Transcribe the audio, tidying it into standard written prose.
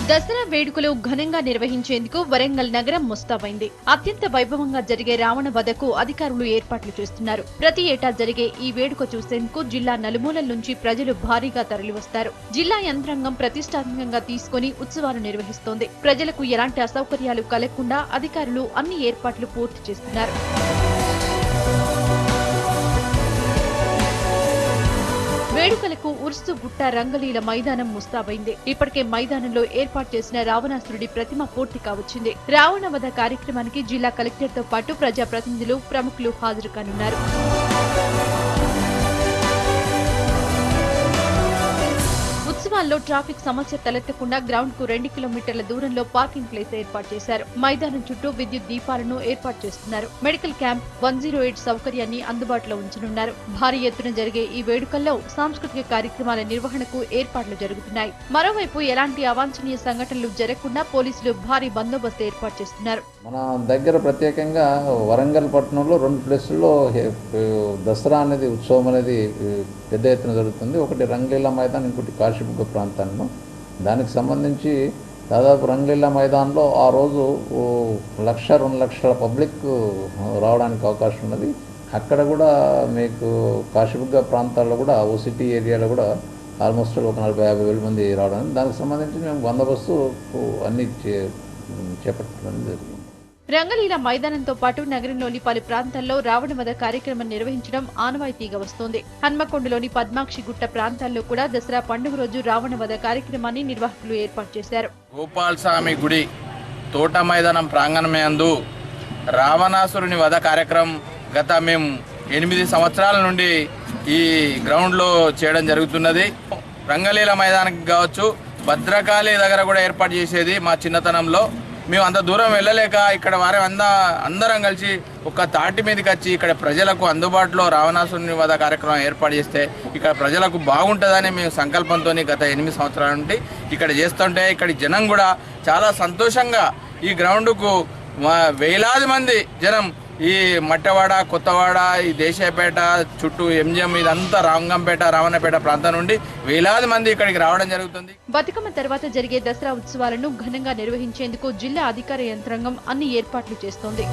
దసరా వేడుకలు ఘనంగా నిర్వహించేందుకు వరంగల్ నగరం ముస్తాబైంది. అత్యంత వైభవంగా జరిగే రావణ వధకు అధికారులు ఏర్పాట్లు చేస్తున్నారు. ప్రతి ఏటా జరిగే ఈ వేడుక చూసేందుకు జిల్లా నలుమూలల నుంచి ప్రజలు భారీగా తరలివస్తారు. జిల్లా యంత్రాంగం ప్రతిష్టాత్మకంగా తీసుకుని ఉత్సవాలు నిర్వహిస్తోంది. ప్రజలకు ఎలాంటి అసౌకర్యాలు కలగకుండా అధికారులు అన్ని ఏర్పాట్లు పూర్తి చేస్తున్నారు. వేడుకలకు ఉర్సు గుట్ట రంగలీల మైదానం ముస్తాబైంది. ఇప్పటికే మైదానంలో ఏర్పాటు చేసిన రావణాసురుడి ప్రతిమ పూర్తి కావచ్చింది. రావణ వధ కార్యక్రమానికి జిల్లా కలెక్టర్తో పాటు ప్రజాప్రతినిధులు, ప్రముఖులు హాజరు కానున్నారు. ఉత్సవాల్లో ట్రాఫిక్ సమస్య తలెత్తకుండా గ్రౌండ్ కు 2 కిలోమీటర్ల దూరంలో పార్కింగ్ ప్లేస్ ఏర్పాటు చేశారు. మైదానం చుట్టూ విద్యుత్ దీపాలను ఏర్పాటు చేస్తున్నారు. మెడికల్ క్యాంప్, 108 సౌకర్యాన్ని అందుబాటులో ఉంచనున్నారు. భారీ ఎత్తున జరిగే ఈ వేడుకల్లో సాంస్కృతిక కార్యక్రమాల నిర్వహణకు ఏర్పాట్లు జరుగుతున్నాయి. మరోవైపు ఎలాంటి అవాంఛనీయ సంఘటనలు జరగకుండా పోలీసులు భారీ బందోబస్తు ఏర్పాటు చేస్తున్నారు. మన దగ్గర ప్రత్యేకంగా వరంగల్ పట్టణంలో 2 ప్లేసుల్లో దసరా అనేది ఉత్సవం అనేది పెద్ద ఎత్తున జరుగుతుంది. ఒకటి రంగలీలా మైదానం, ఇంకోటి కాశీబుగ్గ ప్రాంతాల్లో. దానికి సంబంధించి దాదాపు రంగలీలా మైదానంలో ఆ రోజు 1-2 లక్షల పబ్లిక్ రావడానికి అవకాశం ఉన్నది. అక్కడ కూడా మీకు కాశీబుగ్గ ప్రాంతాల్లో కూడా ఓసిటీ ఏరియాలో కూడా ఆల్మోస్ట్ ఒక 40-50 వేల మంది రావడానికి, దానికి సంబంధించి మేము బందోబస్తు అన్ని చేపట్టడం జరిగింది. రంగలీల మైదానంతో పాటు నగరంలోని పలు ప్రాంతాల్లో రావణ వధ కార్యక్రమం నిర్వహించడం ఆనవాయితీగా వస్తోంది. హన్మకొండలోని పద్మాక్షి గుట్ట ప్రాంతాల్లో కూడా దసరా పండుగ రోజు రావణ వధ కార్యక్రమాన్ని నిర్వాహకులు ఏర్పాటు చేశారు. గోపాల్ స్వామి గుడి తోట మైదానం ప్రాంగణమేందు రావణాసురుని వధ కార్యక్రమం గత మేము 8 సంవత్సరాల నుండి ఈ గ్రౌండ్లో చేయడం జరుగుతున్నది. రంగలీల మైదానానికి కావచ్చు, భద్రకాళి దగ్గర కూడా ఏర్పాటు చేసేది. మా చిన్నతనంలో మేము అంత దూరం వెళ్ళలేక ఇక్కడ వారే అందరం కలిసి ఒక తాటి మీదకి వచ్చి ఇక్కడ ప్రజలకు అందుబాటులో రావణాసురుని వధ కార్యక్రమం ఏర్పాటు చేస్తే ఇక్కడ ప్రజలకు బాగుంటుందని మేము సంకల్పంతో గత 8 సంవత్సరాల నుండి ఇక్కడ చేస్తుంటే ఇక్కడ జనం కూడా చాలా సంతోషంగా ఈ గ్రౌండ్కు వేలాది మంది జనం ఈ మట్టవాడ, కొత్తవాడ, ఈ దేశాయపేట చుట్టూ ఎంజిఎం ఇదంతా రంగంపేట, రావణపేట ప్రాంతం నుండి వేలాది మంది ఇక్కడికి రావడం జరుగుతుంది. బతుకమ్మ తర్వాత జరిగే దసరా ఉత్సవాలను ఘనంగా నిర్వహించేందుకు జిల్లా అధికార యంత్రాంగం అన్ని ఏర్పాట్లు చేస్తోంది.